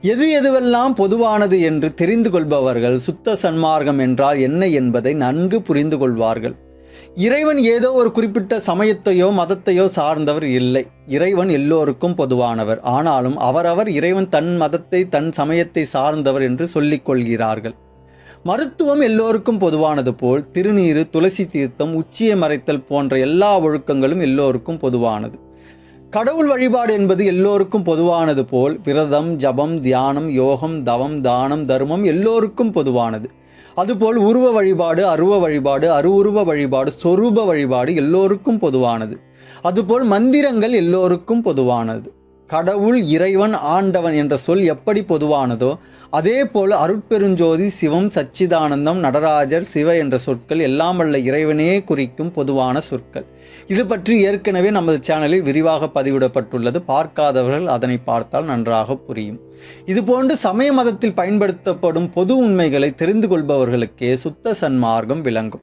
எது எதுவெல்லாம் பொதுவானது என்று தெரிந்து கொள்பவர்கள் சுத்த சன்மார்க்கம் என்றால் என்ன என்பதை நன்கு புரிந்து கொள்வார்கள். இறைவன் ஏதோ ஒரு குறிப்பிட்ட சமயத்தையோ மதத்தையோ சார்ந்தவர் இல்லை. இறைவன் எல்லோருக்கும் பொதுவானவர். ஆனாலும் அவரவர் இறைவன் தன் மதத்தை தன் சமயத்தை சார்ந்தவர் என்று சொல்லிக் கொள்கிறார்கள். மருத்துவம் எல்லோருக்கும் பொதுவானது போல் திருநீறு, துளசி தீர்த்தம், உச்சியை மறைத்தல் போன்ற எல்லா ஒழுக்கங்களும் எல்லோருக்கும் பொதுவானது. கடவுள் வழிபாடு என்பது எல்லோருக்கும் பொதுவானது போல் விரதம், ஜபம், தியானம், யோகம், தவம், தானம், தர்மம் எல்லோருக்கும் பொதுவானது. அதுபோல் உருவ வழிபாடு, அருவ வழிபாடு, அருவுருவ வழிபாடு, சொரூப வழிபாடு எல்லோருக்கும் பொதுவானது. அதுபோல் மந்திரங்கள் எல்லோருக்கும் பொதுவானது. கடவுள், இறைவன், ஆண்டவன் என்ற சொல் எப்படி பொதுவானதோ அதே போல் அருட்பெருஞ்சோதி, சிவம், சச்சிதானந்தம், நடராஜர், சிவ என்ற சொற்கள் எல்லாம் வல்ல இறைவனே குறிக்கும் பொதுவான சொற்கள். இது பற்றி ஏற்கனவே நமது சேனலில் விரிவாக பதிவிடப்பட்டுள்ளது. பார்க்காதவர்கள் அதனை பார்த்தால் நன்றாக புரியும். இதுபோன்று சமய மதத்தில் பயன்படுத்தப்படும் பொது உண்மைகளை தெரிந்து கொள்பவர்களுக்கே சுத்த சன்மார்க்கம் விளங்கும்.